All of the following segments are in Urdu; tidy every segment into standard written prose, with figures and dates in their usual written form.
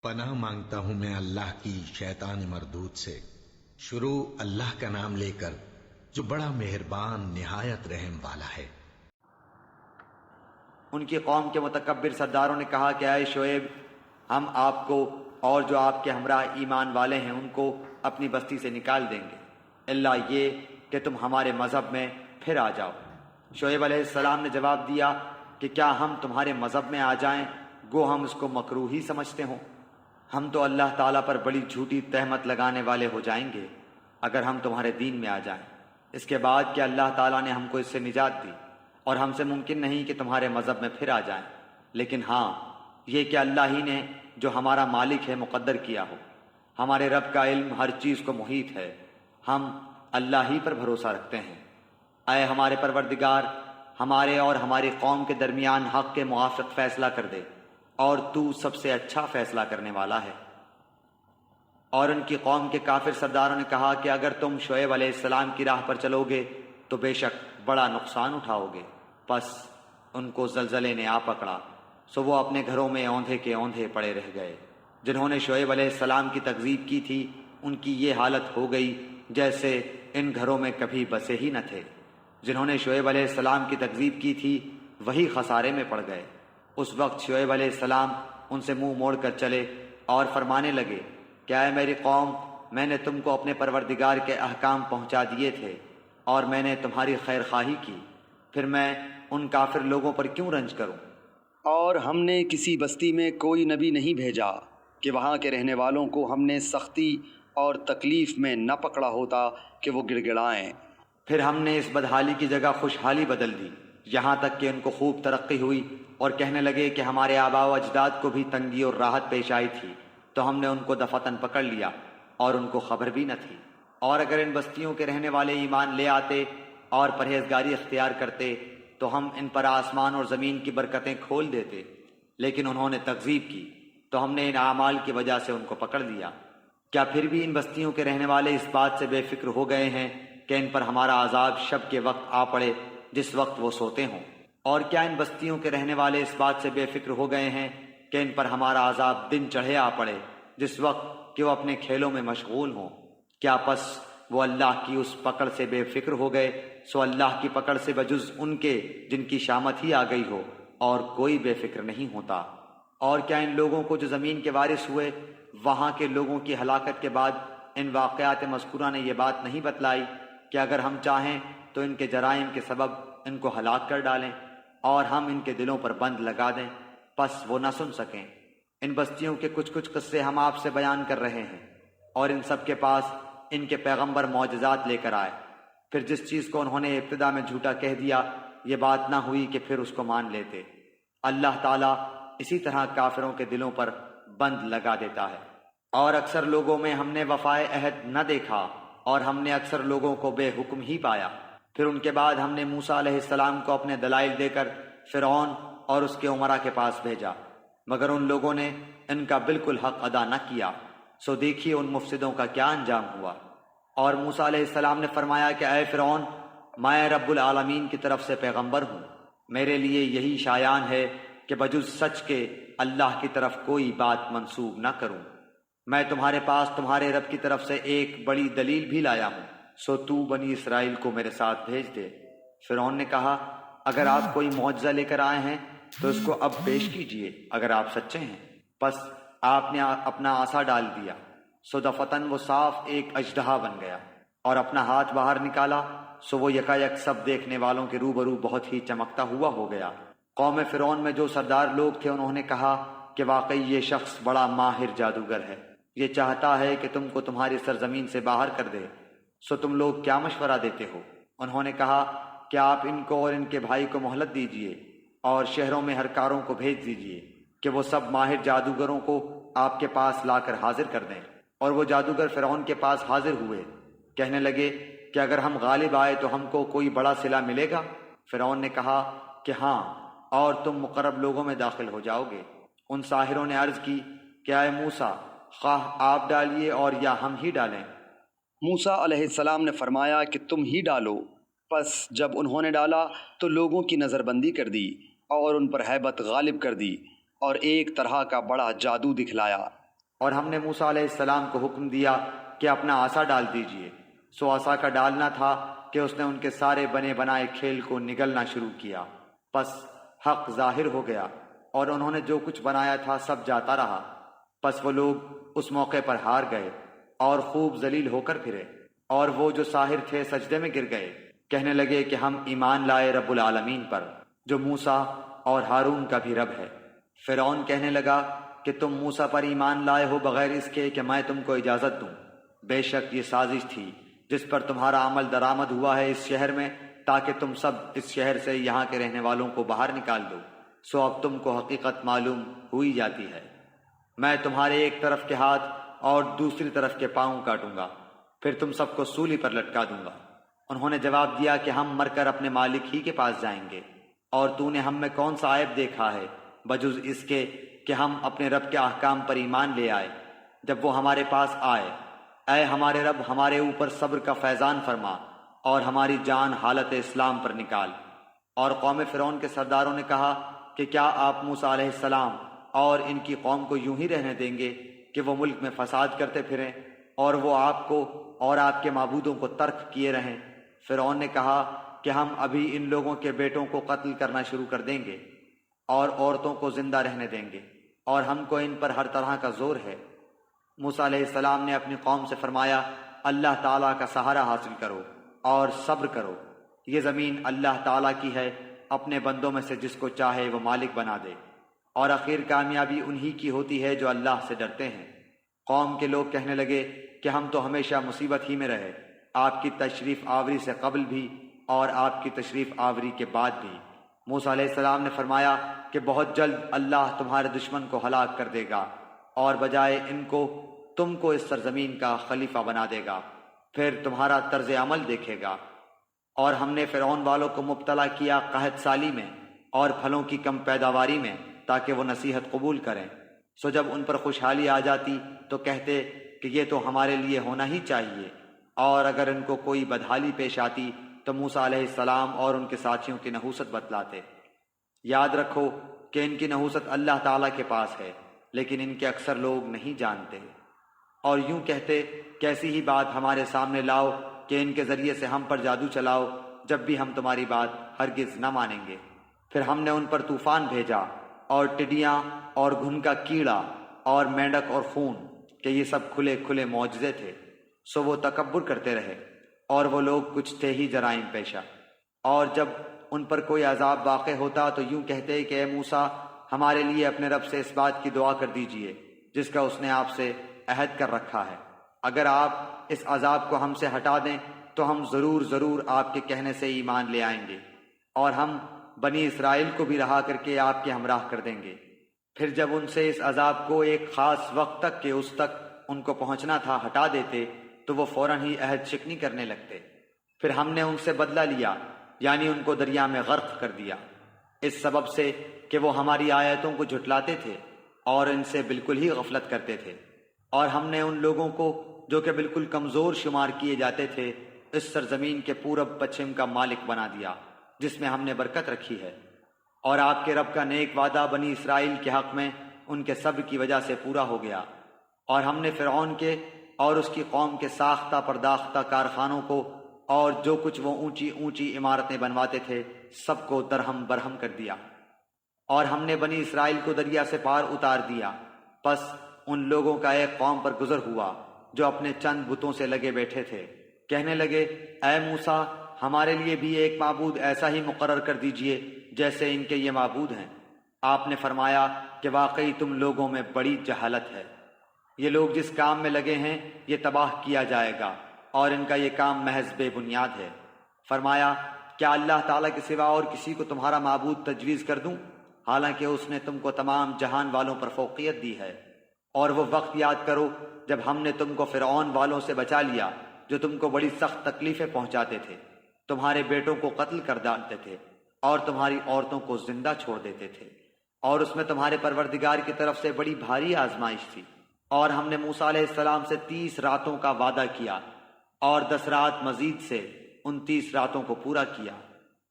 پناہ مانگتا ہوں میں اللہ کی شیطان مردود سے۔ شروع اللہ کا نام لے کر جو بڑا مہربان نہایت رحم والا ہے۔ ان کی قوم کے متکبر سرداروں نے کہا کہ اے شعیب، ہم آپ کو اور جو آپ کے ہمراہ ایمان والے ہیں ان کو اپنی بستی سے نکال دیں گے، الا یہ کہ تم ہمارے مذہب میں پھر آ جاؤ۔ شعیب علیہ السلام نے جواب دیا کہ کیا ہم تمہارے مذہب میں آ جائیں گو ہم اس کو مکروہ ہی سمجھتے ہوں؟ ہم تو اللہ تعالیٰ پر بڑی جھوٹی تہمت لگانے والے ہو جائیں گے اگر ہم تمہارے دین میں آ جائیں، اس کے بعد کہ اللہ تعالیٰ نے ہم کو اس سے نجات دی، اور ہم سے ممکن نہیں کہ تمہارے مذہب میں پھر آ جائیں، لیکن ہاں یہ کہ اللہ ہی نے جو ہمارا مالک ہے مقدر کیا ہو۔ ہمارے رب کا علم ہر چیز کو محیط ہے، ہم اللہ ہی پر بھروسہ رکھتے ہیں۔ اے ہمارے پروردگار، ہمارے اور ہماری قوم کے درمیان حق کے موافق فیصلہ کر دے، اور تو سب سے اچھا فیصلہ کرنے والا ہے۔ اور ان کی قوم کے کافر سرداروں نے کہا کہ اگر تم شعیب علیہ السلام کی راہ پر چلو گے تو بے شک بڑا نقصان اٹھاؤ گے۔ پس ان کو زلزلے نے آ پکڑا، سو وہ اپنے گھروں میں اوندھے کے اوندھے پڑے رہ گئے۔ جنہوں نے شعیب علیہ السلام کی تکذیب کی تھی ان کی یہ حالت ہو گئی جیسے ان گھروں میں کبھی بسے ہی نہ تھے۔ جنہوں نے شعیب علیہ السلام کی تکذیب کی تھی وہی خسارے میں پڑ گئے۔ اس وقت شعیب علیہ السلام ان سے منہ موڑ کر چلے اور فرمانے لگے کہ اے میری قوم، میں نے تم کو اپنے پروردگار کے احکام پہنچا دیے تھے اور میں نے تمہاری خیر خواہی کی، پھر میں ان کافر لوگوں پر کیوں رنج کروں؟ اور ہم نے کسی بستی میں کوئی نبی نہیں بھیجا کہ وہاں کے رہنے والوں کو ہم نے سختی اور تکلیف میں نہ پکڑا ہوتا کہ وہ گڑ گڑائیں۔ پھر ہم نے اس بدحالی کی جگہ خوشحالی بدل دی، یہاں تک کہ ان کو خوب ترقی ہوئی اور کہنے لگے کہ ہمارے آباء و اجداد کو بھی تنگی اور راحت پیش آئی تھی، تو ہم نے ان کو دفعتاً پکڑ لیا اور ان کو خبر بھی نہ تھی۔ اور اگر ان بستیوں کے رہنے والے ایمان لے آتے اور پرہیزگاری اختیار کرتے تو ہم ان پر آسمان اور زمین کی برکتیں کھول دیتے، لیکن انہوں نے تکذیب کی تو ہم نے ان اعمال کی وجہ سے ان کو پکڑ لیا۔ کیا پھر بھی ان بستیوں کے رہنے والے اس بات سے بے فکر ہو گئے ہیں کہ ان پر ہمارا عذاب شب کے وقت آ پڑے جس وقت وہ سوتے ہوں؟ اور کیا ان بستیوں کے رہنے والے اس بات سے بے فکر ہو گئے ہیں کہ ان پر ہمارا عذاب دن چڑھے آ پڑے جس وقت کہ وہ اپنے کھیلوں میں مشغول ہوں؟ کیا پس وہ اللہ کی اس پکڑ سے بے فکر ہو گئے؟ سو اللہ کی پکڑ سے بجز ان کے جن کی شامت ہی آ گئی ہو اور کوئی بے فکر نہیں ہوتا۔ اور کیا ان لوگوں کو جو زمین کے وارث ہوئے وہاں کے لوگوں کی ہلاکت کے بعد ان واقعات مذکورہ نے یہ بات نہیں بتلائی کہ اگر ہم چاہیں تو ان کے جرائم کے سبب ان کو ہلاک کر ڈالیں اور ہم ان کے دلوں پر بند لگا دیں، پس وہ نہ سن سکیں؟ ان بستیوں کے کچھ قصے ہم آپ سے بیان کر رہے ہیں، اور ان سب کے پاس ان کے پیغمبر معجزات لے کر آئے، پھر جس چیز کو انہوں نے ابتدا میں جھوٹا کہہ دیا یہ بات نہ ہوئی کہ پھر اس کو مان لیتے۔ اللہ تعالیٰ اسی طرح کافروں کے دلوں پر بند لگا دیتا ہے۔ اور اکثر لوگوں میں ہم نے وفائے عہد نہ دیکھا، اور ہم نے اکثر لوگوں کو بے حکم ہی پایا۔ پھر ان کے بعد ہم نے موسیٰ علیہ السلام کو اپنے دلائل دے کر فرعون اور اس کے امراء کے پاس بھیجا، مگر ان لوگوں نے ان کا بالکل حق ادا نہ کیا، سو دیکھیے ان مفسدوں کا کیا انجام ہوا۔ اور موسیٰ علیہ السلام نے فرمایا کہ اے فرعون، میں رب العالمین کی طرف سے پیغمبر ہوں، میرے لیے یہی شایان ہے کہ بجز سچ کے اللہ کی طرف کوئی بات منسوب نہ کروں۔ میں تمہارے پاس تمہارے رب کی طرف سے ایک بڑی دلیل بھی لایا ہوں، سو تو بنی اسرائیل کو میرے ساتھ بھیج دے۔ فرعون نے کہا اگر آپ کوئی معجزہ لے کر آئے ہیں تو اس کو اب پیش کیجئے اگر آپ سچے ہیں۔ پس آپ نے اپنا عصا ڈال دیا، سو دفعتاً وہ صاف ایک اژدہا بن گیا، اور اپنا ہاتھ باہر نکالا سو وہ یکایک سب دیکھنے والوں کے روبرو بہت ہی چمکتا ہوا ہو گیا۔ قوم فرعون میں جو سردار لوگ تھے انہوں نے کہا کہ واقعی یہ شخص بڑا ماہر جادوگر ہے، یہ چاہتا ہے کہ تم کو تمہاری سرزمین سے باہر کر دے، سو تم لوگ کیا مشورہ دیتے ہو؟ انہوں نے کہا کہ آپ ان کو اور ان کے بھائی کو مہلت دیجئے اور شہروں میں ہر کاروں کو بھیج دیجئے کہ وہ سب ماہر جادوگروں کو آپ کے پاس لا کر حاضر کر دیں۔ اور وہ جادوگر فرعون کے پاس حاضر ہوئے، کہنے لگے کہ اگر ہم غالب آئے تو ہم کو کوئی بڑا صلہ ملے گا؟ فرعون نے کہا کہ ہاں، اور تم مقرب لوگوں میں داخل ہو جاؤ گے۔ ان ساحروں نے عرض کی کہ اے موسیٰ، خواہ آپ ڈالیے اور یا ہم ہی ڈالیں۔ موسیٰ علیہ السلام نے فرمایا کہ تم ہی ڈالو۔ پس جب انہوں نے ڈالا تو لوگوں کی نظر بندی کر دی اور ان پر ہیبت غالب کر دی اور ایک طرح کا بڑا جادو دکھلایا۔ اور ہم نے موسیٰ علیہ السلام کو حکم دیا کہ اپنا عصا ڈال دیجئے، سو عصا کا ڈالنا تھا کہ اس نے ان کے سارے بنے بنائے کھیل کو نگلنا شروع کیا، پس حق ظاہر ہو گیا اور انہوں نے جو کچھ بنایا تھا سب جاتا رہا۔ پس وہ لوگ اس موقع پر ہار گئے اور خوب ذلیل ہو کر پھرے، اور وہ جو ساحر تھے سجدے میں گر گئے، کہنے لگے کہ ہم ایمان لائے رب العالمین پر، جو موسیٰ اور ہارون کا بھی رب ہے۔ فرعون کہنے لگا کہ تم موسیٰ پر ایمان لائے ہو بغیر اس کے کہ میں تم کو اجازت دوں، بے شک یہ سازش تھی جس پر تمہارا عمل درآمد ہوا ہے اس شہر میں، تاکہ تم سب اس شہر سے یہاں کے رہنے والوں کو باہر نکال دو، سو اب تم کو حقیقت معلوم ہوئی جاتی ہے۔ میں تمہارے ایک طرف کے ہاتھ اور دوسری طرف کے پاؤں کاٹوں گا، پھر تم سب کو سولی پر لٹکا دوں گا۔ انہوں نے جواب دیا کہ ہم مر کر اپنے مالک ہی کے پاس جائیں گے، اور تو نے ہم میں کون سا عیب دیکھا ہے بجز اس کے کہ ہم اپنے رب کے احکام پر ایمان لے آئے جب وہ ہمارے پاس آئے۔ اے ہمارے رب، ہمارے اوپر صبر کا فیضان فرما اور ہماری جان حالت اسلام پر نکال۔ اور قوم فرعون کے سرداروں نے کہا کہ کیا آپ موسیٰ علیہ السلام اور ان کی قوم کو یوں ہی رہنے دیں گے کہ وہ ملک میں فساد کرتے پھریں اور وہ آپ کو اور آپ کے معبودوں کو ترک کیے رہیں؟ فرعون نے کہا کہ ہم ابھی ان لوگوں کے بیٹوں کو قتل کرنا شروع کر دیں گے اور عورتوں کو زندہ رہنے دیں گے، اور ہم کو ان پر ہر طرح کا زور ہے۔ موسیٰ علیہ السلام نے اپنی قوم سے فرمایا، اللہ تعالیٰ کا سہارا حاصل کرو اور صبر کرو، یہ زمین اللہ تعالیٰ کی ہے، اپنے بندوں میں سے جس کو چاہے وہ مالک بنا دے، اور آخر کامیابی انہی کی ہوتی ہے جو اللہ سے ڈرتے ہیں۔ قوم کے لوگ کہنے لگے کہ ہم تو ہمیشہ مصیبت ہی میں رہے، آپ کی تشریف آوری سے قبل بھی اور آپ کی تشریف آوری کے بعد بھی۔ موسیٰ علیہ السلام نے فرمایا کہ بہت جلد اللہ تمہارے دشمن کو ہلاک کر دے گا اور بجائے ان کو تم کو اس سرزمین کا خلیفہ بنا دے گا، پھر تمہارا طرز عمل دیکھے گا۔ اور ہم نے فرعون والوں کو مبتلا کیا قحط سالی میں اور پھلوں کی کم پیداواری میں تاکہ وہ نصیحت قبول کریں، سو جب ان پر خوشحالی آ جاتی تو کہتے کہ یہ تو ہمارے لیے ہونا ہی چاہیے، اور اگر ان کو کوئی بدحالی پیش آتی تو موسیٰ علیہ السلام اور ان کے ساتھیوں کی نحوست بتلاتے۔ یاد رکھو کہ ان کی نحوست اللہ تعالیٰ کے پاس ہے، لیکن ان کے اکثر لوگ نہیں جانتے۔ اور یوں کہتے کہ ایسی ہی بات ہمارے سامنے لاؤ کہ ان کے ذریعے سے ہم پر جادو چلاؤ، جب بھی ہم تمہاری بات ہرگز نہ مانیں گے۔ پھر ہم نے ان پر طوفان بھیجا اور ٹڈیاں اور گھن کا کیڑا اور مینڈک اور خون، کہ یہ سب کھلے کھلے معجزے تھے، سو وہ تکبر کرتے رہے، اور وہ لوگ کچھ تھے ہی جرائم پیشہ۔ اور جب ان پر کوئی عذاب واقع ہوتا تو یوں کہتے کہ اے موسیٰ، ہمارے لیے اپنے رب سے اس بات کی دعا کر دیجئے جس کا اس نے آپ سے عہد کر رکھا ہے، اگر آپ اس عذاب کو ہم سے ہٹا دیں تو ہم ضرور آپ کے کہنے سے ایمان لے آئیں گے، اور ہم بنی اسرائیل کو بھی رہا کر کے آپ کے ہمراہ کر دیں گے۔ پھر جب ان سے اس عذاب کو ایک خاص وقت تک کہ اس تک ان کو پہنچنا تھا ہٹا دیتے تو وہ فوراً ہی عہد شکنی کرنے لگتے۔ پھر ہم نے ان سے بدلہ لیا، یعنی ان کو دریا میں غرق کر دیا، اس سبب سے کہ وہ ہماری آیتوں کو جھٹلاتے تھے اور ان سے بالکل ہی غفلت کرتے تھے۔ اور ہم نے ان لوگوں کو جو کہ بالکل کمزور شمار کیے جاتے تھے اس سرزمین کے پورب پچھم کا مالک بنا دیا جس میں ہم نے برکت رکھی ہے۔ اور آپ کے رب کا نیک وعدہ بنی اسرائیل کے حق میں ان کے صبر کی وجہ سے پورا ہو گیا۔ اور ہم نے فرعون کے اور اس کی قوم کے ساختہ پرداختہ کارخانوں کو اور جو کچھ وہ اونچی اونچی عمارتیں بنواتے تھے سب کو درہم برہم کر دیا۔ اور ہم نے بنی اسرائیل کو دریا سے پار اتار دیا، پس ان لوگوں کا ایک قوم پر گزر ہوا جو اپنے چند بتوں سے لگے بیٹھے تھے، کہنے لگے اے موسیٰ، ہمارے لیے بھی ایک معبود ایسا ہی مقرر کر دیجئے جیسے ان کے یہ معبود ہیں۔ آپ نے فرمایا کہ واقعی تم لوگوں میں بڑی جہالت ہے، یہ لوگ جس کام میں لگے ہیں یہ تباہ کیا جائے گا اور ان کا یہ کام محض بے بنیاد ہے۔ فرمایا کیا اللہ تعالیٰ کے سوا اور کسی کو تمہارا معبود تجویز کر دوں، حالانکہ اس نے تم کو تمام جہان والوں پر فوقیت دی ہے۔ اور وہ وقت یاد کرو جب ہم نے تم کو فرعون والوں سے بچا لیا جو تم کو بڑی سخت تکلیفیں پہنچاتے تھے، تمہارے بیٹوں کو قتل کر ڈالتے تھے اور تمہاری عورتوں کو زندہ چھوڑ دیتے تھے، اور اس میں تمہارے پروردگار کی طرف سے بڑی بھاری آزمائش تھی۔ اور ہم نے موسیٰ علیہ السلام سے 30 راتوں کا وعدہ کیا اور 10 رات مزید سے 29 راتوں کو پورا کیا،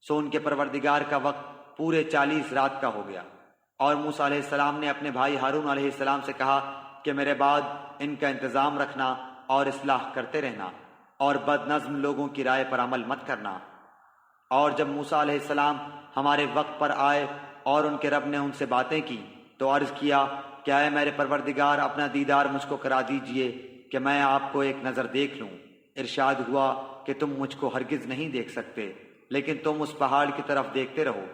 سو ان کے پروردگار کا وقت پورے 40 رات کا ہو گیا۔ اور موسیٰ علیہ السلام نے اپنے بھائی ہارون علیہ السلام سے کہا کہ میرے بعد ان کا انتظام رکھنا اور اصلاح کرتے رہنا، اور بد نظم لوگوں کی رائے پر عمل مت کرنا۔ اور جب موسیٰ علیہ السلام ہمارے وقت پر آئے اور ان کے رب نے ان سے باتیں کی تو عرض کیا کہ اے میرے پروردگار، اپنا دیدار مجھ کو کرا دیجئے کہ میں آپ کو ایک نظر دیکھ لوں۔ ارشاد ہوا کہ تم مجھ کو ہرگز نہیں دیکھ سکتے، لیکن تم اس پہاڑ کی طرف دیکھتے رہو،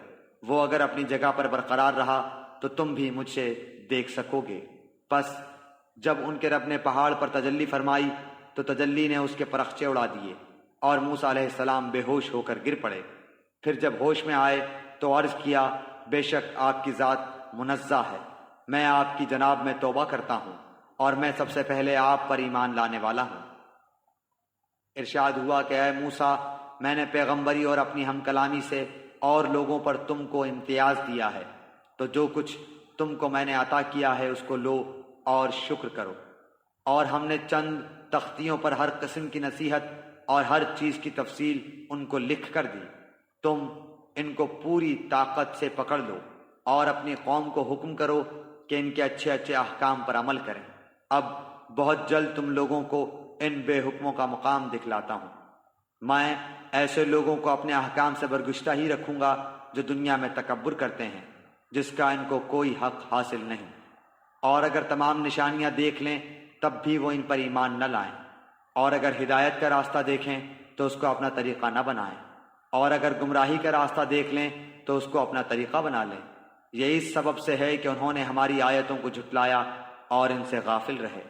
وہ اگر اپنی جگہ پر برقرار رہا تو تم بھی مجھ سے دیکھ سکو گے۔ پس جب ان کے رب نے پہاڑ پر تجلی فرمائی تو تجلی نے اس کے پرخچے اڑا دیے اور موسیٰ علیہ السلام بے ہوش ہو کر گر پڑے۔ پھر جب ہوش میں آئے تو عرض کیا بے شک آپ کی ذات منزہ ہے، میں آپ کی جناب میں توبہ کرتا ہوں اور میں سب سے پہلے آپ پر ایمان لانے والا ہوں۔ ارشاد ہوا کہ اے موسیٰ، میں نے پیغمبری اور اپنی ہم کلامی سے اور لوگوں پر تم کو امتیاز دیا ہے، تو جو کچھ تم کو میں نے عطا کیا ہے اس کو لو اور شکر کرو۔ اور ہم نے چند تختیوں پر ہر قسم کی نصیحت اور ہر چیز کی تفصیل ان کو لکھ کر دی، تم ان کو پوری طاقت سے پکڑ لو اور اپنی قوم کو حکم کرو کہ ان کے اچھے اچھے احکام پر عمل کریں۔ اب بہت جلد تم لوگوں کو ان بے حکموں کا مقام دکھلاتا ہوں۔ میں ایسے لوگوں کو اپنے احکام سے برگشتہ ہی رکھوں گا جو دنیا میں تکبر کرتے ہیں، جس کا ان کو کوئی حق حاصل نہیں، اور اگر تمام نشانیاں دیکھ لیں تب بھی وہ ان پر ایمان نہ لائیں، اور اگر ہدایت کا راستہ دیکھیں تو اس کو اپنا طریقہ نہ بنائیں، اور اگر گمراہی کا راستہ دیکھ لیں تو اس کو اپنا طریقہ بنا لیں۔ یہ اس سبب سے ہے کہ انہوں نے ہماری آیتوں کو جھٹلایا اور ان سے غافل رہے۔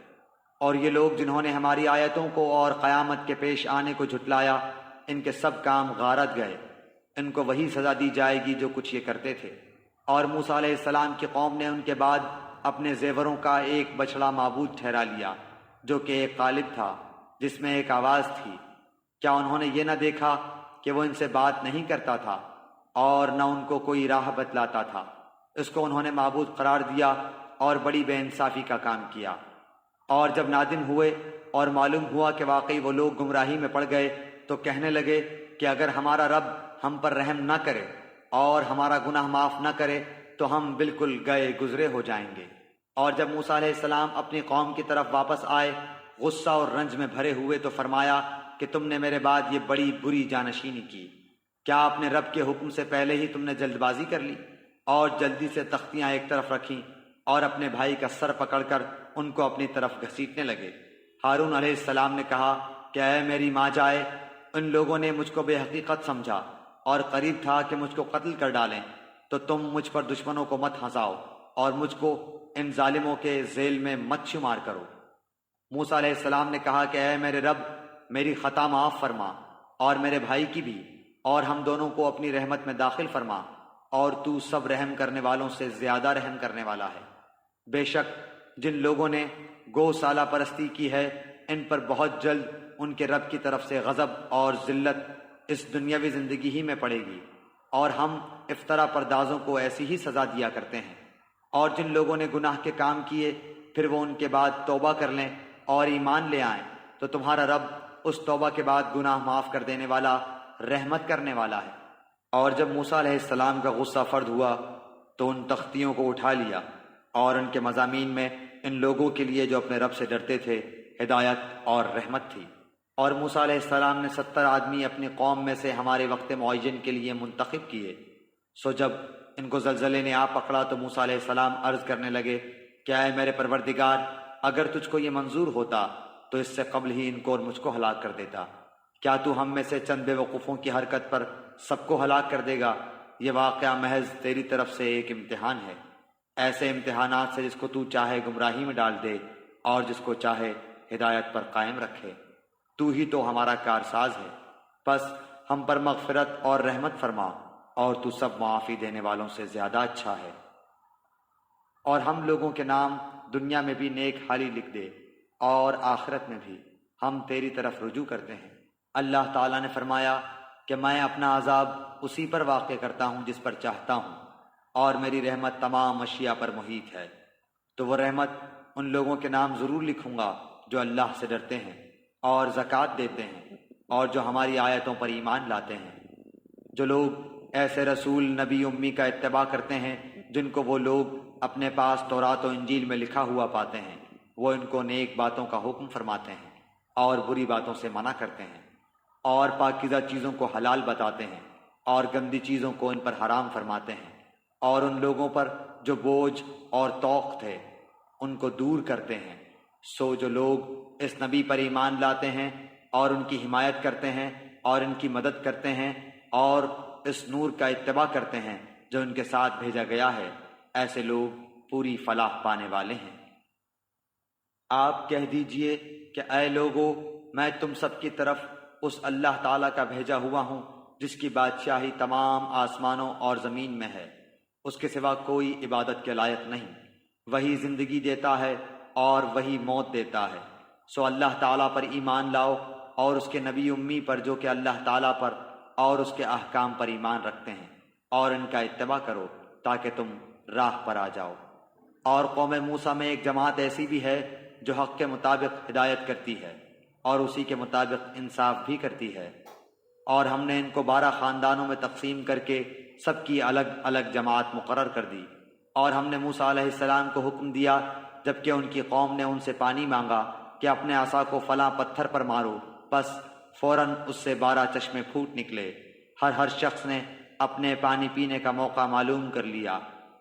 اور یہ لوگ جنہوں نے ہماری آیتوں کو اور قیامت کے پیش آنے کو جھٹلایا، ان کے سب کام غارت گئے، ان کو وہی سزا دی جائے گی جو کچھ یہ کرتے تھے۔ اور موسیٰ علیہ السلام کی قوم نے ان کے بعد اپنے زیوروں کا ایک بچڑا معبود ٹھہرا لیا جو کہ ایک قالب تھا جس میں ایک آواز تھی۔ کیا انہوں نے یہ نہ دیکھا کہ وہ ان سے بات نہیں کرتا تھا اور نہ ان کو کوئی راہ بتلاتا تھا؟ اس کو انہوں نے معبود قرار دیا اور بڑی بے انصافی کا کام کیا۔ اور جب نادم ہوئے اور معلوم ہوا کہ واقعی وہ لوگ گمراہی میں پڑ گئے تو کہنے لگے کہ اگر ہمارا رب ہم پر رحم نہ کرے اور ہمارا گناہ معاف نہ کرے تو ہم بالکل گئے گزرے ہو جائیں گے۔ اور جب موسیٰ علیہ السلام اپنی قوم کی طرف واپس آئے غصہ اور رنج میں بھرے ہوئے تو فرمایا کہ تم نے میرے بعد یہ بڑی بری جانشینی کی، کیا اپنے رب کے حکم سے پہلے ہی تم نے جلد بازی کر لی اور جلدی سے تختیاں ایک طرف رکھیں اور اپنے بھائی کا سر پکڑ کر ان کو اپنی طرف گھسیٹنے لگے؟ ہارون علیہ السلام نے کہا کہ اے میری ماں جائے، ان لوگوں نے مجھ کو بے حقیقت سمجھا اور قریب تھا کہ مجھ کو قتل کر ڈالیں، تو تم مجھ پر دشمنوں کو مت ہنساؤ اور مجھ کو ان ظالموں کے ذیل میں مت شمار کرو۔ موسیٰ علیہ السلام نے کہا کہ اے میرے رب، میری خطا معاف فرما اور میرے بھائی کی بھی، اور ہم دونوں کو اپنی رحمت میں داخل فرما، اور تو سب رحم کرنے والوں سے زیادہ رحم کرنے والا ہے۔ بے شک جن لوگوں نے گو سالہ پرستی کی ہے ان پر بہت جلد ان کے رب کی طرف سے غضب اور ذلت اس دنیاوی زندگی ہی میں پڑے گی، اور ہم افطرا پردازوں کو ایسی ہی سزا دیا کرتے ہیں۔ اور جن لوگوں نے گناہ کے کام کیے پھر وہ ان کے بعد توبہ کر لیں اور ایمان لے آئیں تو تمہارا رب اس توبہ کے بعد گناہ معاف کر دینے والا، رحمت کرنے والا ہے۔ اور جب موسیٰ علیہ السلام کا غصہ فرد ہوا تو ان تختیوں کو اٹھا لیا اور ان کے مضامین میں ان لوگوں کے لیے جو اپنے رب سے ڈرتے تھے ہدایت اور رحمت تھی۔ اور موسیٰ علیہ السلام نے 70 آدمی اپنی قوم میں سے ہمارے وقت معین کے لیے منتخب کیے۔ سو جب ان کو زلزلے نے آ پکڑا تو موسیٰ علیہ السلام عرض کرنے لگے کہ اے میرے پروردگار، اگر تجھ کو یہ منظور ہوتا تو اس سے قبل ہی ان کو اور مجھ کو ہلاک کر دیتا۔ کیا تو ہم میں سے چند بے وقوفوں کی حرکت پر سب کو ہلاک کر دے گا؟ یہ واقعہ محض تیری طرف سے ایک امتحان ہے، ایسے امتحانات سے جس کو تو چاہے گمراہی میں ڈال دے اور جس کو چاہے ہدایت پر قائم رکھے۔ تو ہی تو ہمارا کارساز ہے، بس ہم پر مغفرت اور رحمت فرما، اور تو سب معافی دینے والوں سے زیادہ اچھا ہے۔ اور ہم لوگوں کے نام دنیا میں بھی نیک حالی لکھ دے اور آخرت میں بھی ہم تیری طرف رجوع کرتے ہیں۔ اللہ تعالیٰ نے فرمایا کہ میں اپنا عذاب اسی پر واقع کرتا ہوں جس پر چاہتا ہوں، اور میری رحمت تمام اشیاء پر محیط ہے۔ تو وہ رحمت ان لوگوں کے نام ضرور لکھوں گا جو اللہ سے ڈرتے ہیں اور زکوٰۃ دیتے ہیں اور جو ہماری آیتوں پر ایمان لاتے ہیں، جو لوگ ایسے رسول نبی امی کا اتباع کرتے ہیں جن کو وہ لوگ اپنے پاس تورات و انجیل میں لکھا ہوا پاتے ہیں، وہ ان کو نیک باتوں کا حکم فرماتے ہیں اور بری باتوں سے منع کرتے ہیں، اور پاکیزہ چیزوں کو حلال بتاتے ہیں اور گندی چیزوں کو ان پر حرام فرماتے ہیں، اور ان لوگوں پر جو بوجھ اور توق تھے ان کو دور کرتے ہیں۔ سو جو لوگ اس نبی پر ایمان لاتے ہیں اور ان کی حمایت کرتے ہیں اور ان کی مدد کرتے ہیں اور اس نور کا اتباع کرتے ہیں جو ان کے ساتھ بھیجا گیا ہے، ایسے لوگ پوری فلاح پانے والے ہیں۔ آپ کہہ دیجئے کہ اے لوگو، میں تم سب کی طرف اس اللہ تعالیٰ کا بھیجا ہوا ہوں جس کی بادشاہی تمام آسمانوں اور زمین میں ہے، اس کے سوا کوئی عبادت کے لائق نہیں۔ وہی زندگی دیتا ہے اور وہی موت دیتا ہے، سو اللہ تعالیٰ پر ایمان لاؤ اور اس کے نبی امی پر جو کہ اللہ تعالیٰ پر اور اس کے احکام پر ایمان رکھتے ہیں، اور ان کا اتباع کرو تاکہ تم راہ پر آ جاؤ۔ اور قوم موسیٰ میں ایک جماعت ایسی بھی ہے جو حق کے مطابق ہدایت کرتی ہے اور اسی کے مطابق انصاف بھی کرتی ہے، اور ہم نے ان کو 12 خاندانوں میں تقسیم کر کے سب کی الگ الگ جماعت مقرر کر دی۔ اور ہم نے موسیٰ علیہ السلام کو حکم دیا جبکہ ان کی قوم نے ان سے پانی مانگا کہ اپنے عصا کو فلاں پتھر پر مارو، بس فوراً اس سے 12 چشمے پھوٹ نکلے۔ ہر شخص نے اپنے پانی پینے کا موقع معلوم کر لیا،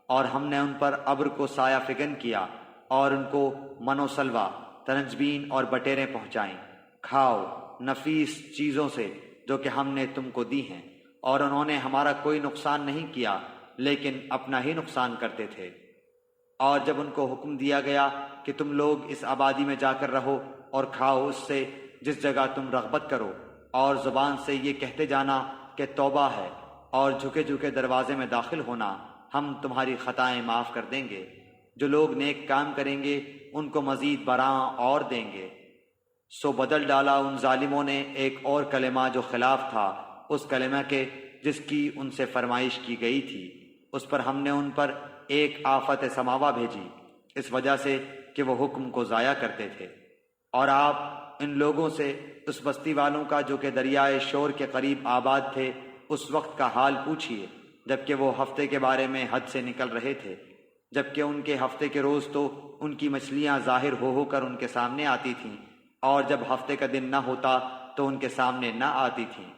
اور ہم نے ان پر ابر کو سایہ فگن کیا اور ان کو من و سلوہ، تنجبین اور بٹیریں پہنچائیں۔ کھاؤ نفیس چیزوں سے جو کہ ہم نے تم کو دی ہیں، اور انہوں نے ہمارا کوئی نقصان نہیں کیا لیکن اپنا ہی نقصان کرتے تھے۔ اور جب ان کو حکم دیا گیا کہ تم لوگ اس آبادی میں جا کر رہو اور کھاؤ اس سے جس جگہ تم رغبت کرو، اور زبان سے یہ کہتے جانا کہ توبہ ہے، اور جھکے جھکے دروازے میں داخل ہونا، ہم تمہاری خطائیں معاف کر دیں گے۔ جو لوگ نیک کام کریں گے ان کو مزید براں اور دیں گے۔ سو بدل ڈالا ان ظالموں نے ایک اور کلمہ جو خلاف تھا اس کلمہ کے جس کی ان سے فرمائش کی گئی تھی، اس پر ہم نے ان پر ایک آفت سماوا بھیجی، اس وجہ سے کہ وہ حکم کو ضائع کرتے تھے۔ اور آپ ان لوگوں سے اس بستی والوں کا جو کہ دریائے شور کے قریب آباد تھے اس وقت کا حال پوچھیے جبکہ وہ ہفتے کے بارے میں حد سے نکل رہے تھے، جبکہ ان کے ہفتے کے روز تو ان کی مچھلیاں ظاہر ہو کر ان کے سامنے آتی تھیں، اور جب ہفتے کا دن نہ ہوتا تو ان کے سامنے نہ آتی تھیں۔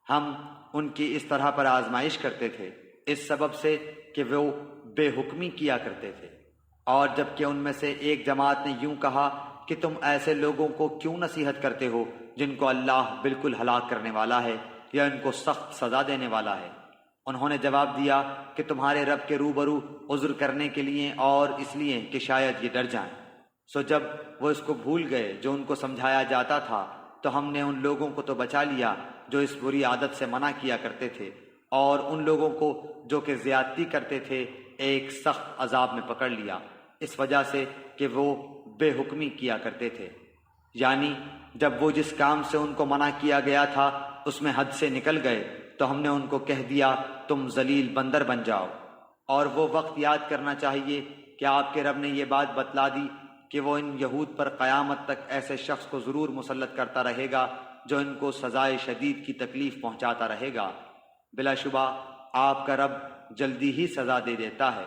ہم ان کی اس طرح پر آزمائش کرتے تھے اس سبب سے کہ وہ بے حکمی کیا کرتے تھے۔ اور جبکہ ان میں سے ایک جماعت نے یوں کہا کہ تم ایسے لوگوں کو کیوں نصیحت کرتے ہو جن کو اللہ بالکل ہلاک کرنے والا ہے یا ان کو سخت سزا دینے والا ہے۔ انہوں نے جواب دیا کہ تمہارے رب کے روبرو عذر کرنے کے لیے اور اس لیے کہ شاید یہ ڈر جائیں۔ سو جب وہ اس کو بھول گئے جو ان کو سمجھایا جاتا تھا تو ہم نے ان لوگوں کو تو بچا لیا جو اس بری عادت سے منع کیا کرتے تھے، اور ان لوگوں کو جو کہ زیادتی کرتے تھے ایک سخت عذاب میں پکڑ لیا، اس وجہ سے کہ وہ بے حکمی کیا کرتے تھے۔ یعنی جب وہ جس کام سے ان کو منع کیا گیا تھا اس میں حد سے نکل گئے تو ہم نے ان کو کہہ دیا تم ذلیل بندر بن جاؤ۔ اور وہ وقت یاد کرنا چاہیے کہ آپ کے رب نے یہ بات بتلا دی کہ وہ ان یہود پر قیامت تک ایسے شخص کو ضرور مسلط کرتا رہے گا جو ان کو سزائے شدید کی تکلیف پہنچاتا رہے گا۔ بلا شبہ آپ کا رب جلدی ہی سزا دے دیتا ہے،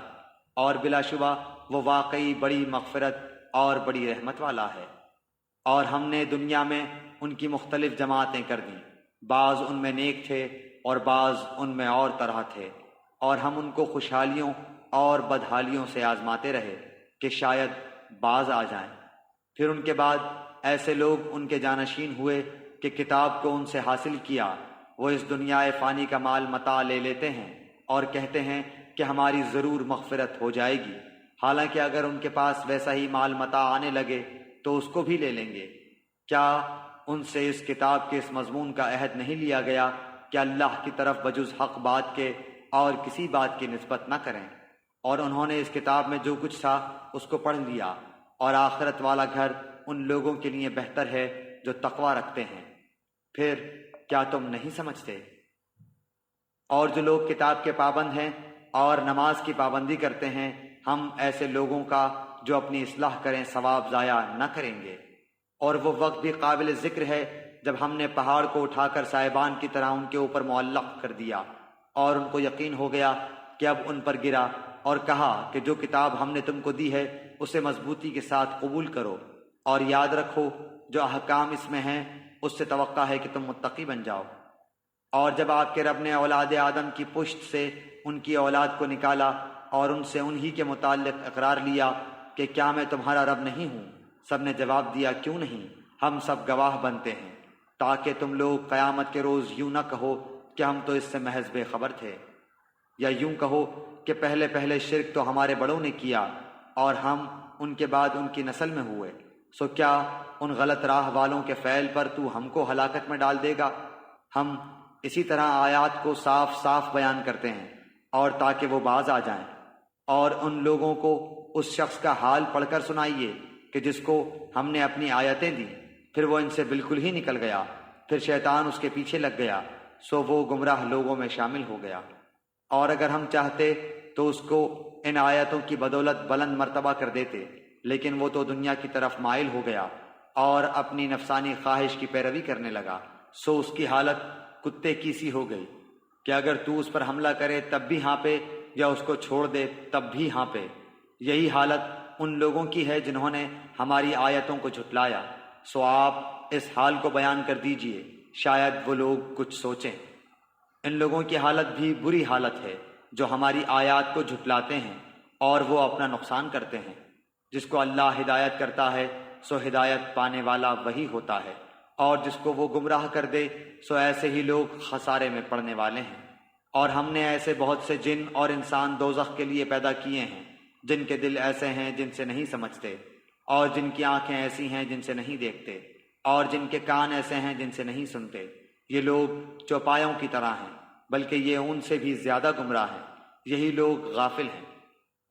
اور بلا شبہ وہ واقعی بڑی مغفرت اور بڑی رحمت والا ہے۔ اور ہم نے دنیا میں ان کی مختلف جماعتیں کر دیں، بعض ان میں نیک تھے اور بعض ان میں اور طرح تھے، اور ہم ان کو خوشحالیوں اور بدحالیوں سے آزماتے رہے کہ شاید باز آ جائیں۔ پھر ان کے بعد ایسے لوگ ان کے جانشین ہوئے کہ کتاب کو ان سے حاصل کیا، وہ اس دنیا فانی کا مال متاع لے لیتے ہیں اور کہتے ہیں کہ ہماری ضرور مغفرت ہو جائے گی، حالانکہ اگر ان کے پاس ویسا ہی مال متاع آنے لگے تو اس کو بھی لے لیں گے۔ کیا ان سے اس کتاب کے اس مضمون کا عہد نہیں لیا گیا کہ اللہ کی طرف بجز حق بات کے اور کسی بات کی نسبت نہ کریں؟ اور انہوں نے اس کتاب میں جو کچھ تھا اس کو پڑھ لیا، اور آخرت والا گھر ان لوگوں کے لیے بہتر ہے جو تقوی رکھتے ہیں۔ پھر کیا تم نہیں سمجھتے؟ اور جو لوگ کتاب کے پابند ہیں اور نماز کی پابندی کرتے ہیں، ہم ایسے لوگوں کا جو اپنی اصلاح کریں ثواب ضائع نہ کریں گے۔ اور وہ وقت بھی قابل ذکر ہے جب ہم نے پہاڑ کو اٹھا کر سائبان کی طرح ان کے اوپر معلق کر دیا، اور ان کو یقین ہو گیا کہ اب ان پر گرا اور کہا کہ جو کتاب ہم نے تم کو دی ہے اسے مضبوطی کے ساتھ قبول کرو، اور یاد رکھو جو احکام اس میں ہیں اس سے توقع ہے کہ تم متقی بن جاؤ۔ اور جب آپ کے رب نے اولاد آدم کی پشت سے ان کی اولاد کو نکالا اور ان سے انہی کے متعلق اقرار لیا کہ کیا میں تمہارا رب نہیں ہوں، سب نے جواب دیا کیوں نہیں، ہم سب گواہ بنتے ہیں، تاکہ تم لوگ قیامت کے روز یوں نہ کہو کہ ہم تو اس سے محض بے خبر تھے، یا یوں کہو کہ پہلے پہلے شرک تو ہمارے بڑوں نے کیا اور ہم ان کے بعد ان کی نسل میں ہوئے، سو کیا ان غلط راہ والوں کے فعل پر تو ہم کو ہلاکت میں ڈال دے گا۔ ہم اسی طرح آیات کو صاف صاف بیان کرتے ہیں اور تاکہ وہ باز آ جائیں، اور ان لوگوں کو اس شخص کا حال پڑھ کر سنائیے کہ جس کو ہم نے اپنی آیتیں دی، پھر وہ ان سے بالکل ہی نکل گیا، پھر شیطان اس کے پیچھے لگ گیا، سو وہ گمراہ لوگوں میں شامل ہو گیا۔ اور اگر ہم چاہتے تو اس کو ان آیتوں کی بدولت بلند مرتبہ کر دیتے، لیکن وہ تو دنیا کی طرف مائل ہو گیا اور اپنی نفسانی خواہش کی پیروی کرنے لگا، سو اس کی حالت کتے کی سی ہو گئی کہ اگر تو اس پر حملہ کرے تب بھی ہانپے، یا اس کو چھوڑ دے تب بھی ہانپے۔ یہی حالت ان لوگوں کی ہے جنہوں نے ہماری آیتوں کو جھٹلایا، سو آپ اس حال کو بیان کر دیجئے، شاید وہ لوگ کچھ سوچیں۔ ان لوگوں کی حالت بھی بری حالت ہے جو ہماری آیات کو جھٹلاتے ہیں اور وہ اپنا نقصان کرتے ہیں۔ جس کو اللہ ہدایت کرتا ہے سو ہدایت پانے والا وہی ہوتا ہے، اور جس کو وہ گمراہ کر دے سو ایسے ہی لوگ خسارے میں پڑنے والے ہیں۔ اور ہم نے ایسے بہت سے جن اور انسان دوزخ کے لیے پیدا کیے ہیں جن کے دل ایسے ہیں جن سے نہیں سمجھتے، اور جن کی آنکھیں ایسی ہیں جن سے نہیں دیکھتے، اور جن کے کان ایسے ہیں جن سے نہیں سنتے۔ یہ لوگ چوپایوں کی طرح ہیں، بلکہ یہ ان سے بھی زیادہ گمراہ ہیں۔ یہی لوگ غافل ہیں۔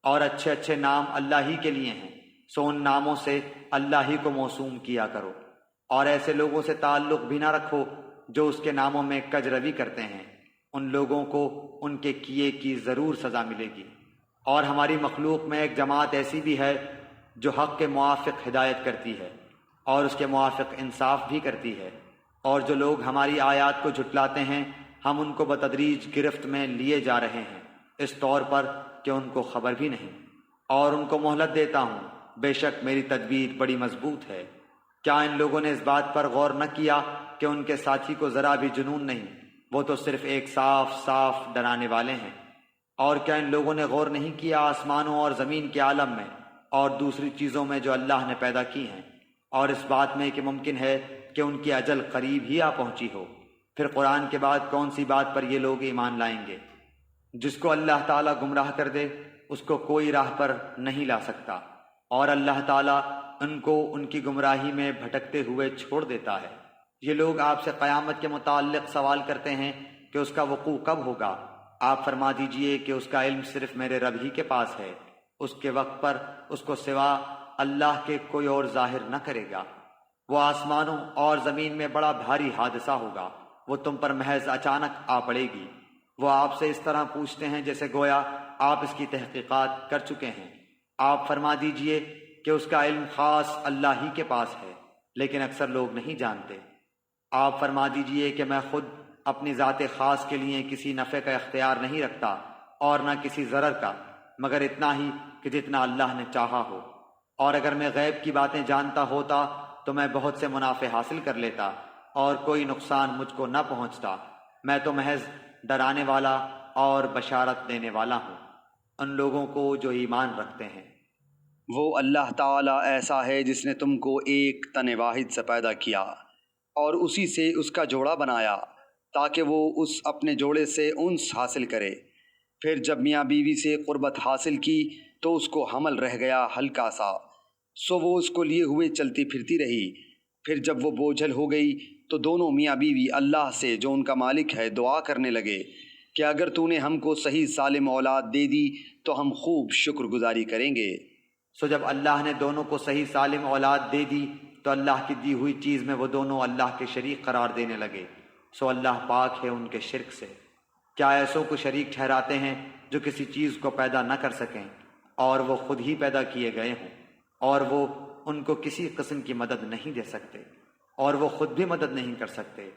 اور اچھے اچھے نام اللہ ہی کے لیے ہیں، سو ان ناموں سے اللہ ہی کو موسوم کیا کرو، اور ایسے لوگوں سے تعلق بھی نہ رکھو جو اس کے ناموں میں کج روی کرتے ہیں، ان لوگوں کو ان کے کیے کی ضرور سزا ملے گی۔ اور ہماری مخلوق میں ایک جماعت ایسی بھی ہے جو حق کے موافق ہدایت کرتی ہے اور اس کے موافق انصاف بھی کرتی ہے، اور جو لوگ ہماری آیات کو جھٹلاتے ہیں ہم ان کو بتدریج گرفت میں لیے جا رہے ہیں، اس طور پر کہ ان کو خبر بھی نہیں، اور ان کو مہلت دیتا ہوں، بے شک میری تدبیر بڑی مضبوط ہے۔ کیا ان لوگوں نے اس بات پر غور نہ کیا کہ ان کے ساتھی کو ذرا بھی جنون نہیں، وہ تو صرف ایک صاف صاف ڈرانے والے ہیں؟ اور کیا ان لوگوں نے غور نہیں کیا آسمانوں اور زمین کے عالم میں اور دوسری چیزوں میں جو اللہ نے پیدا کی ہیں، اور اس بات میں کہ ممکن ہے کہ ان کی اجل قریب ہی آ پہنچی ہو؟ پھر قرآن کے بعد کون سی بات پر یہ لوگ ایمان لائیں گے؟ جس کو اللہ تعالیٰ گمراہ کر دے اس کو کوئی راہ پر نہیں لا سکتا، اور اللہ تعالیٰ ان کو ان کی گمراہی میں بھٹکتے ہوئے چھوڑ دیتا ہے۔ یہ لوگ آپ سے قیامت کے متعلق سوال کرتے ہیں کہ اس کا وقوع کب ہوگا۔ آپ فرما دیجئے کہ اس کا علم صرف میرے رب ہی کے پاس ہے، اس کے وقت پر اس کو سوا اللہ کے کوئی اور ظاہر نہ کرے گا۔ وہ آسمانوں اور زمین میں بڑا بھاری حادثہ ہوگا، وہ تم پر محض اچانک آ پڑے گی۔ وہ آپ سے اس طرح پوچھتے ہیں جیسے گویا آپ اس کی تحقیقات کر چکے ہیں۔ آپ فرما دیجئے کہ اس کا علم خاص اللہ ہی کے پاس ہے، لیکن اکثر لوگ نہیں جانتے۔ آپ فرما دیجئے کہ میں خود اپنی ذات خاص کے لیے کسی نفع کا اختیار نہیں رکھتا اور نہ کسی ضرر کا، مگر اتنا ہی کہ جتنا اللہ نے چاہا ہو، اور اگر میں غیب کی باتیں جانتا ہوتا تو میں بہت سے منافع حاصل کر لیتا اور کوئی نقصان مجھ کو نہ پہنچتا۔ میں تو محض ڈرانے والا اور بشارت دینے والا ہوں ان لوگوں کو جو ایمان رکھتے ہیں۔ وہ اللہ تعالیٰ ایسا ہے جس نے تم کو ایک تن واحد سے پیدا کیا اور اسی سے اس کا جوڑا بنایا تاکہ وہ اس اپنے جوڑے سے انس حاصل کرے۔ پھر جب میاں بیوی سے قربت حاصل کی تو اس کو حمل رہ گیا ہلکا سا، سو وہ اس کو لیے ہوئے چلتی پھرتی رہی۔ پھر جب وہ بوجھل ہو گئی تو دونوں میاں بیوی اللہ سے جو ان کا مالک ہے دعا کرنے لگے کہ اگر تو نے ہم کو صحیح سالم اولاد دے دی تو ہم خوب شکر گزاری کریں گے۔ سو جب اللہ نے دونوں کو صحیح سالم اولاد دے دی تو اللہ کی دی ہوئی چیز میں وہ دونوں اللہ کے شریک قرار دینے لگے، سو اللہ پاک ہے ان کے شرک سے۔ کیا ایسوں کو شریک ٹھہراتے ہیں جو کسی چیز کو پیدا نہ کر سکیں اور وہ خود ہی پیدا کیے گئے ہوں، اور وہ ان کو کسی قسم کی مدد نہیں دے سکتے اور وہ خود بھی مدد نہیں کر سکتے۔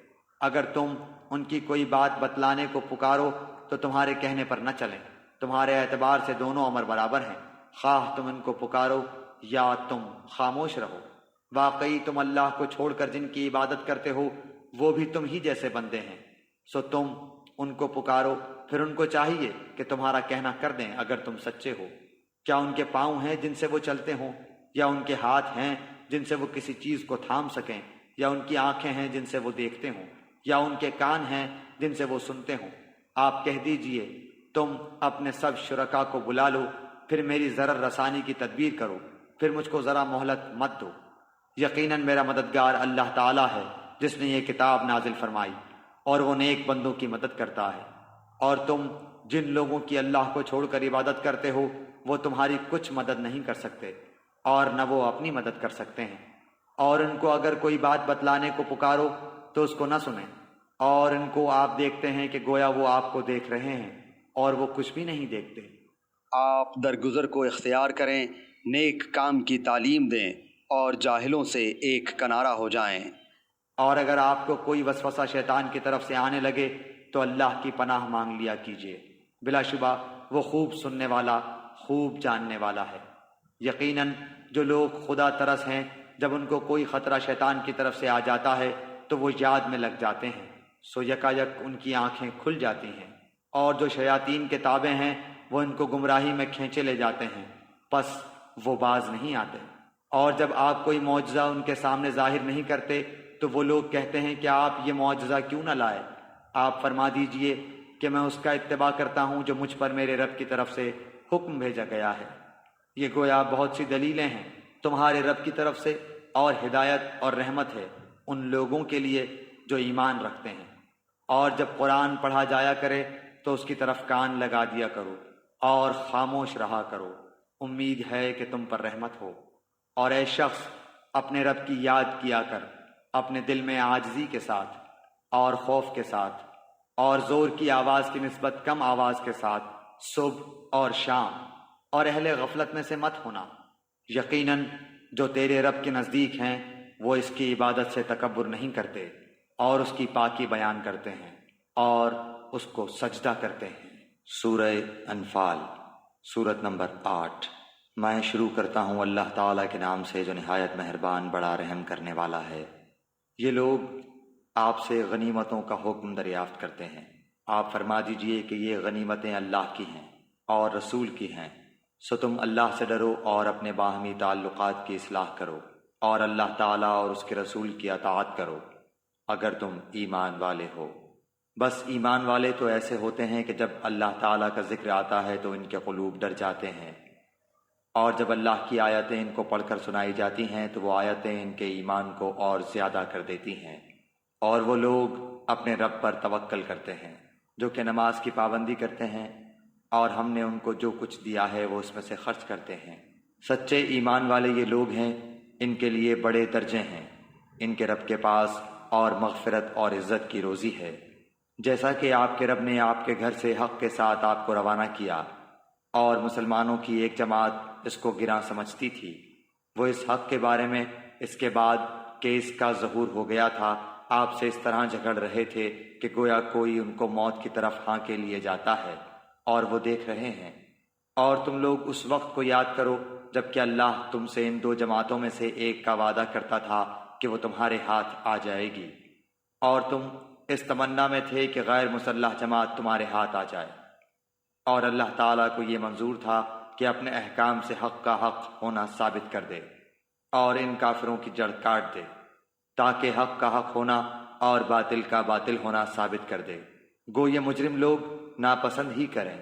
اگر تم ان کی کوئی بات بتلانے کو پکارو تو تمہارے کہنے پر نہ چلیں، تمہارے اعتبار سے دونوں امر برابر ہیں، خواہ تم ان کو پکارو یا تم خاموش رہو۔ واقعی تم اللہ کو چھوڑ کر جن کی عبادت کرتے ہو وہ بھی تم ہی جیسے بندے ہیں، سو تم ان کو پکارو، پھر ان کو چاہیے کہ تمہارا کہنا کر دیں اگر تم سچے ہو۔ کیا ان کے پاؤں ہیں جن سے وہ چلتے ہوں، یا ان کے ہاتھ ہیں جن سے وہ کسی چیز کو تھام سکیں، یا ان کی آنکھیں ہیں جن سے وہ دیکھتے ہوں، یا ان کے کان ہیں جن سے وہ سنتے ہوں؟ آپ کہہ دیجئے تم اپنے سب شرکا کو بلا لو، پھر میری ضرر رسانی کی تدبیر کرو، پھر مجھ کو ذرا مہلت مت دو۔ یقیناً میرا مددگار اللہ تعالیٰ ہے جس نے یہ کتاب نازل فرمائی، اور وہ نیک بندوں کی مدد کرتا ہے۔ اور تم جن لوگوں کی اللہ کو چھوڑ کر عبادت کرتے ہو وہ تمہاری کچھ مدد نہیں کر سکتے، اور نہ وہ اپنی مدد کر سکتے ہیں۔ اور ان کو اگر کوئی بات بتلانے کو پکارو تو اس کو نہ سنیں، اور ان کو آپ دیکھتے ہیں کہ گویا وہ آپ کو دیکھ رہے ہیں، اور وہ کچھ بھی نہیں دیکھتے۔ آپ درگزر کو اختیار کریں، نیک کام کی تعلیم دیں اور جاہلوں سے ایک کنارہ ہو جائیں۔ اور اگر آپ کو کوئی وسوسہ شیطان کی طرف سے آنے لگے تو اللہ کی پناہ مانگ لیا کیجیے، بلا شبہ وہ خوب سننے والا، خوب جاننے والا ہے۔ یقیناً جو لوگ خدا ترس ہیں، جب ان کو کوئی خطرہ شیطان کی طرف سے آ جاتا ہے تو وہ یاد میں لگ جاتے ہیں، سو یکا یک ان کی آنکھیں کھل جاتی ہیں۔ اور جو شیاطین کے تابع ہیں وہ ان کو گمراہی میں کھینچے لے جاتے ہیں، پس وہ باز نہیں آتے۔ اور جب آپ کوئی معجزہ ان کے سامنے ظاہر نہیں کرتے تو وہ لوگ کہتے ہیں کہ آپ یہ معجزہ کیوں نہ لائے؟ آپ فرما دیجئے کہ میں اس کا اتباع کرتا ہوں جو مجھ پر میرے رب کی طرف سے حکم بھیجا گیا ہے۔ یہ گویا بہت سی دلیلیں ہیں تمہارے رب کی طرف سے، اور ہدایت اور رحمت ہے ان لوگوں کے لیے جو ایمان رکھتے ہیں۔ اور جب قرآن پڑھا جایا کرے تو اس کی طرف کان لگا دیا کرو اور خاموش رہا کرو، امید ہے کہ تم پر رحمت ہو۔ اور اے شخص، اپنے رب کی یاد کیا کر اپنے دل میں عاجزی کے ساتھ اور خوف کے ساتھ، اور زور کی آواز کی نسبت کم آواز کے ساتھ، صبح اور شام، اور اہل غفلت میں سے مت ہونا۔ یقیناً جو تیرے رب کے نزدیک ہیں وہ اس کی عبادت سے تکبر نہیں کرتے، اور اس کی پاکی بیان کرتے ہیں اور اس کو سجدہ کرتے ہیں۔ سورہ انفال، سورت نمبر 8۔ میں شروع کرتا ہوں اللہ تعالیٰ کے نام سے جو نہایت مہربان بڑا رحم کرنے والا ہے۔ یہ لوگ آپ سے غنیمتوں کا حکم دریافت کرتے ہیں، آپ فرما دیجئے کہ یہ غنیمتیں اللہ کی ہیں اور رسول کی ہیں، سو تم اللہ سے ڈرو اور اپنے باہمی تعلقات کی اصلاح کرو، اور اللہ تعالیٰ اور اس کے رسول کی اطاعت کرو اگر تم ایمان والے ہو۔ بس ایمان والے تو ایسے ہوتے ہیں کہ جب اللہ تعالیٰ کا ذکر آتا ہے تو ان کے قلوب ڈر جاتے ہیں، اور جب اللہ کی آیتیں ان کو پڑھ کر سنائی جاتی ہیں تو وہ آیتیں ان کے ایمان کو اور زیادہ کر دیتی ہیں۔ اور وہ لوگ اپنے رب پر توکل کرتے ہیں جو کہ نماز کی پابندی کرتے ہیں، اور ہم نے ان کو جو کچھ دیا ہے وہ اس میں سے خرچ کرتے ہیں۔ سچے ایمان والے یہ لوگ ہیں، ان کے لیے بڑے درجے ہیں ان کے رب کے پاس، اور مغفرت اور عزت کی روزی ہے۔ جیسا کہ آپ کے رب نے آپ کے گھر سے حق کے ساتھ آپ کو روانہ کیا، اور مسلمانوں کی ایک جماعت اس کو گراں سمجھتی تھی، وہ اس حق کے بارے میں اس کے بعد کہ اس کا ظہور ہو گیا تھا آپ سے اس طرح جھگڑ رہے تھے کہ گویا کوئی ان کو موت کی طرف ہانکے لیے جاتا ہے، اور وہ دیکھ رہے ہیں۔ اور تم لوگ اس وقت کو یاد کرو جب کہ اللہ تم سے ان دو جماعتوں میں سے ایک کا وعدہ کرتا تھا کہ وہ تمہارے ہاتھ آ جائے گی، اور تم اس تمنا میں تھے کہ غیر مسلح جماعت تمہارے ہاتھ آ جائے، اور اللہ تعالیٰ کو یہ منظور تھا کہ اپنے احکام سے حق کا حق ہونا ثابت کر دے اور ان کافروں کی جڑ کاٹ دے، تاکہ حق کا حق ہونا اور باطل کا باطل ہونا ثابت کر دے۔ گو یہ مجرم لوگ ناپسند ہی کریں۔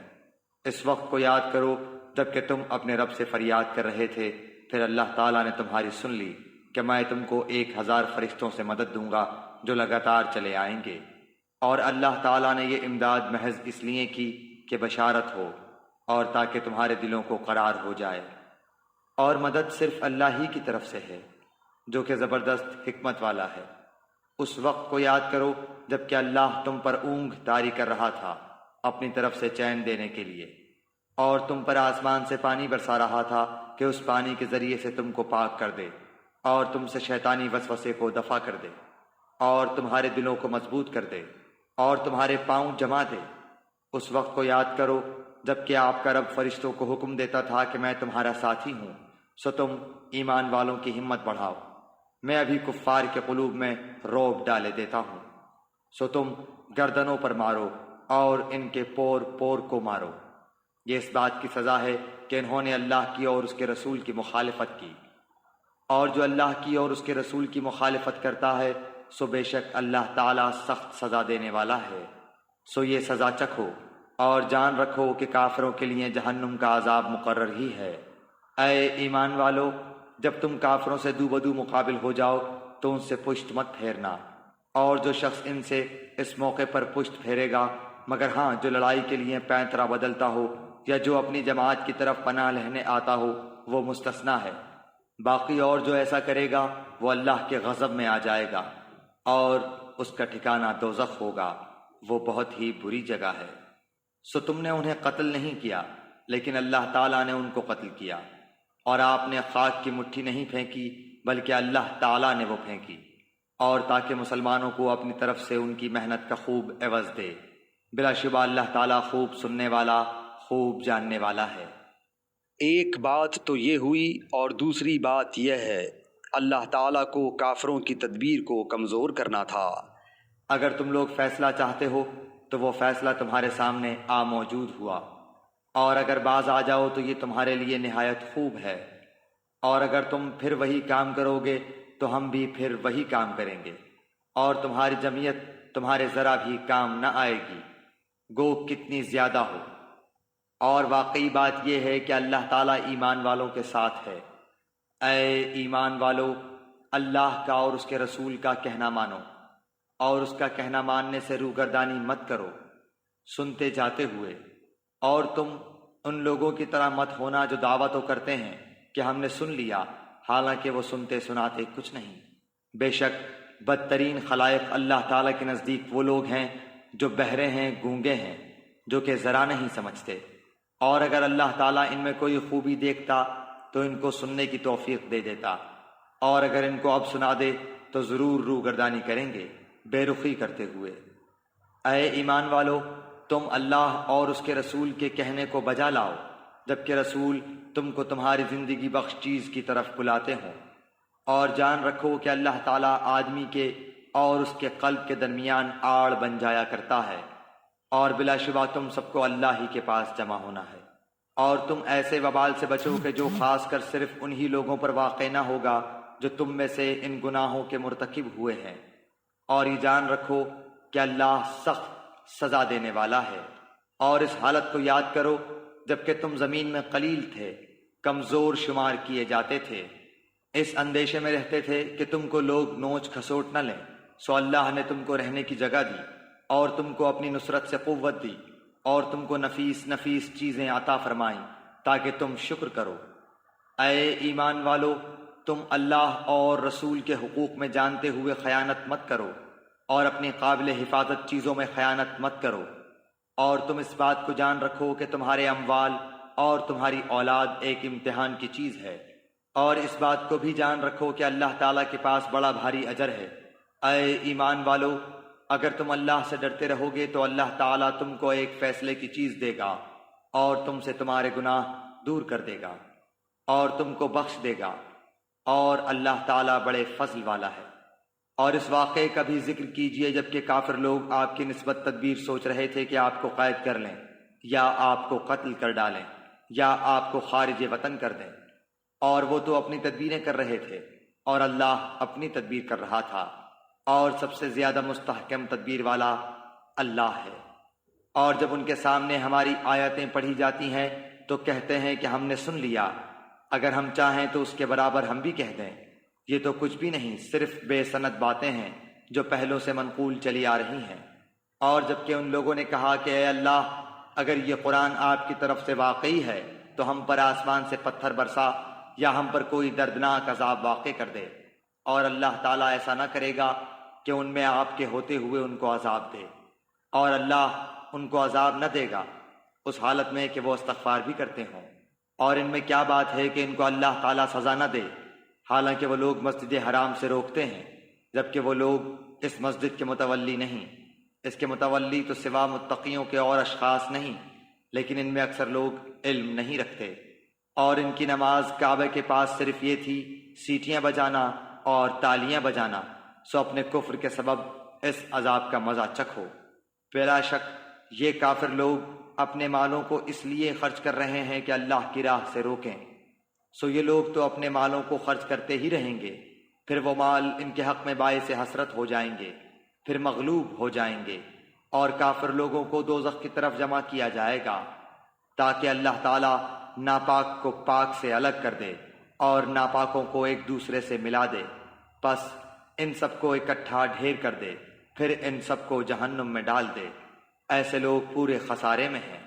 اس وقت کو یاد کرو جب کہ تم اپنے رب سے فریاد کر رہے تھے، پھر اللہ تعالیٰ نے تمہاری سن لی کہ میں تم کو 1000 فرشتوں سے مدد دوں گا جو لگاتار چلے آئیں گے۔ اور اللہ تعالیٰ نے یہ امداد محض اس لیے کی کہ بشارت ہو اور تاکہ تمہارے دلوں کو قرار ہو جائے۔ اور مدد صرف اللہ ہی کی طرف سے ہے جو کہ زبردست حکمت والا ہے۔ اس وقت کو یاد کرو جب کہ اللہ تم پر اونگ طاری کر رہا تھا اپنی طرف سے چین دینے کے لیے، اور تم پر آسمان سے پانی برسا رہا تھا کہ اس پانی کے ذریعے سے تم کو پاک کر دے، اور تم سے شیطانی وسوسے کو دفع کر دے، اور تمہارے دلوں کو مضبوط کر دے، اور تمہارے پاؤں جما دے۔ اس وقت کو یاد کرو جبکہ آپ کا رب فرشتوں کو حکم دیتا تھا کہ میں تمہارا ساتھی ہوں، سو تم ایمان والوں کی ہمت بڑھاؤ۔ میں ابھی کفار کے قلوب میں رعب ڈالے دیتا ہوں، سو تم گردنوں پر مارو اور ان کے پور پور کو مارو۔ یہ اس بات کی سزا ہے کہ انہوں نے اللہ کی اور اس کے رسول کی مخالفت کی، اور جو اللہ کی اور اس کے رسول کی مخالفت کرتا ہے سو بے شک اللہ تعالیٰ سخت سزا دینے والا ہے۔ سو یہ سزا چکھو اور جان رکھو کہ کافروں کے لیے جہنم کا عذاب مقرر ہی ہے۔ اے ایمان والو، جب تم کافروں سے دو بدو مقابل ہو جاؤ تو ان سے پشت مت پھیرنا، اور جو شخص ان سے اس موقع پر پشت پھیرے گا، مگر ہاں جو لڑائی کے لیے پینترا بدلتا ہو یا جو اپنی جماعت کی طرف پناہ لینے آتا ہو، وہ مستثنا ہے۔ باقی اور جو ایسا کرے گا وہ اللہ کے غضب میں آ جائے گا، اور اس کا ٹھکانہ دوزخ ہوگا، وہ بہت ہی بری جگہ ہے۔ سو تم نے انہیں قتل نہیں کیا، لیکن اللہ تعالیٰ نے ان کو قتل کیا، اور آپ نے خاک کی مٹھی نہیں پھینکی بلکہ اللہ تعالیٰ نے وہ پھینکی، اور تاکہ مسلمانوں کو اپنی طرف سے ان کی محنت کا خوب عوض دے۔ بلا شبہ اللہ تعالیٰ خوب سننے والا، خوب جاننے والا ہے۔ ایک بات تو یہ ہوئی، اور دوسری بات یہ ہے اللہ تعالیٰ کو کافروں کی تدبیر کو کمزور کرنا تھا۔ اگر تم لوگ فیصلہ چاہتے ہو تو وہ فیصلہ تمہارے سامنے آ موجود ہوا، اور اگر باز آ جاؤ تو یہ تمہارے لیے نہایت خوب ہے، اور اگر تم پھر وہی کام کرو گے تو ہم بھی پھر وہی کام کریں گے، اور تمہاری جمعیت تمہارے ذرا بھی کام نہ آئے گی، گو کتنی زیادہ ہو۔ اور واقعی بات یہ ہے کہ اللہ تعالیٰ ایمان والوں کے ساتھ ہے۔ اے ایمان والو، اللہ کا اور اس کے رسول کا کہنا مانو، اور اس کا کہنا ماننے سے روگردانی مت کرو، سنتے جاتے ہوئے، اور تم ان لوگوں کی طرح مت ہونا جو دعویٰ تو کرتے ہیں کہ ہم نے سن لیا، حالانکہ وہ سنتے سناتے کچھ نہیں۔ بے شک بدترین خلائق اللہ تعالیٰ کے نزدیک وہ لوگ ہیں جو بہرے ہیں، گونگے ہیں، جو کہ ذرا نہیں سمجھتے، اور اگر اللہ تعالیٰ ان میں کوئی خوبی دیکھتا تو ان کو سننے کی توفیق دے دیتا، اور اگر ان کو اب سنا دے تو ضرور روگردانی کریں گے بے رخی کرتے ہوئے۔ اے ایمان والو، تم اللہ اور اس کے رسول کے کہنے کو بجا لاؤ جبکہ رسول تم کو تمہاری زندگی بخش چیز کی طرف بلاتے ہوں، اور جان رکھو کہ اللہ تعالیٰ آدمی کے اور اس کے قلب کے درمیان آڑ بن جایا کرتا ہے، اور بلا شبہ تم سب کو اللہ ہی کے پاس جمع ہونا ہے۔ اور تم ایسے وبال سے بچو کہ جو خاص کر صرف انہی لوگوں پر واقع نہ ہوگا جو تم میں سے ان گناہوں کے مرتکب ہوئے ہیں، اور یہ جان رکھو کہ اللہ سخت سزا دینے والا ہے۔ اور اس حالت کو یاد کرو جبکہ تم زمین میں قلیل تھے، کمزور شمار کیے جاتے تھے، اس اندیشے میں رہتے تھے کہ تم کو لوگ نوچ کھسوٹ نہ لیں، سو اللہ نے تم کو رہنے کی جگہ دی، اور تم کو اپنی نصرت سے قوت دی، اور تم کو نفیس نفیس چیزیں عطا فرمائیں تاکہ تم شکر کرو۔ اے ایمان والو، تم اللہ اور رسول کے حقوق میں جانتے ہوئے خیانت مت کرو، اور اپنی قابل حفاظت چیزوں میں خیانت مت کرو، اور تم اس بات کو جان رکھو کہ تمہارے اموال اور تمہاری اولاد ایک امتحان کی چیز ہے، اور اس بات کو بھی جان رکھو کہ اللہ تعالیٰ کے پاس بڑا بھاری اجر ہے۔ اے ایمان والو، اگر تم اللہ سے ڈرتے رہو گے تو اللہ تعالیٰ تم کو ایک فیصلے کی چیز دے گا، اور تم سے تمہارے گناہ دور کر دے گا، اور تم کو بخش دے گا، اور اللہ تعالیٰ بڑے فضل والا ہے۔ اور اس واقعے کا بھی ذکر کیجئے جبکہ کافر لوگ آپ کی نسبت تدبیر سوچ رہے تھے کہ آپ کو قید کر لیں، یا آپ کو قتل کر ڈالیں، یا آپ کو خارج وطن کر دیں، اور وہ تو اپنی تدبیریں کر رہے تھے، اور اللہ اپنی تدبیر کر رہا تھا، اور سب سے زیادہ مستحکم تدبیر والا اللہ ہے۔ اور جب ان کے سامنے ہماری آیتیں پڑھی جاتی ہیں تو کہتے ہیں کہ ہم نے سن لیا، اگر ہم چاہیں تو اس کے برابر ہم بھی کہہ دیں، یہ تو کچھ بھی نہیں، صرف بے سند باتیں ہیں جو پہلوں سے منقول چلی آ رہی ہیں۔ اور جبکہ ان لوگوں نے کہا کہ اے اللہ، اگر یہ قرآن آپ کی طرف سے واقعی ہے تو ہم پر آسمان سے پتھر برسا، یا ہم پر کوئی دردناک عذاب واقع کر دے، اور اللہ تعالیٰ ایسا نہ کرے گا کہ ان میں آپ کے ہوتے ہوئے ان کو عذاب دے، اور اللہ ان کو عذاب نہ دے گا اس حالت میں کہ وہ استغفار بھی کرتے ہوں۔ اور ان میں کیا بات ہے کہ ان کو اللہ تعالیٰ سزا نہ دے، حالانکہ وہ لوگ مسجد حرام سے روکتے ہیں، جبکہ وہ لوگ اس مسجد کے متولی نہیں، اس کے متولی تو سوا متقیوں کے اور اشخاص نہیں، لیکن ان میں اکثر لوگ علم نہیں رکھتے، اور ان کی نماز کعبے کے پاس صرف یہ تھی سیٹیاں بجانا اور تالیاں بجانا، سو اپنے کفر کے سبب اس عذاب کا مزہ چکھو۔ بلا شک یہ کافر لوگ اپنے مالوں کو اس لیے خرچ کر رہے ہیں کہ اللہ کی راہ سے روکیں، سو یہ لوگ تو اپنے مالوں کو خرچ کرتے ہی رہیں گے، پھر وہ مال ان کے حق میں باعث حسرت ہو جائیں گے، پھر مغلوب ہو جائیں گے، اور کافر لوگوں کو دوزخ کی طرف جمع کیا جائے گا، تاکہ اللہ تعالیٰ ناپاک کو پاک سے الگ کر دے اور ناپاکوں کو ایک دوسرے سے ملا دے، پس ان سب کو اکٹھا ڈھیر کر دے، پھر ان سب کو جہنم میں ڈال دے۔ ایسے لوگ پورے خسارے میں ہیں۔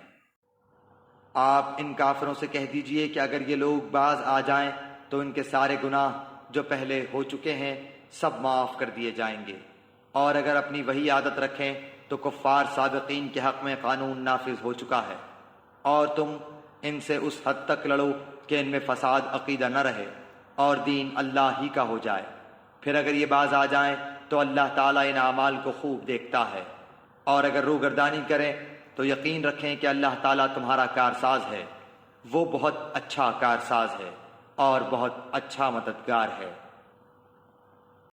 آپ ان کافروں سے کہہ دیجئے کہ اگر یہ لوگ باز آ جائیں تو ان کے سارے گناہ جو پہلے ہو چکے ہیں سب معاف کر دیے جائیں گے، اور اگر اپنی وہی عادت رکھیں تو کفار سابقین کے حق میں قانون نافذ ہو چکا ہے، اور تم ان سے اس حد تک لڑو کہ ان میں فساد عقیدہ نہ رہے اور دین اللہ ہی کا ہو جائے۔ پھر اگر یہ باز آ جائیں تو اللہ تعالیٰ ان اعمال کو خوب دیکھتا ہے، اور اگر روگردانی کریں تو یقین رکھیں کہ اللہ تعالیٰ تمہارا کارساز ہے، وہ بہت اچھا کارساز ہے اور بہت اچھا مددگار ہے۔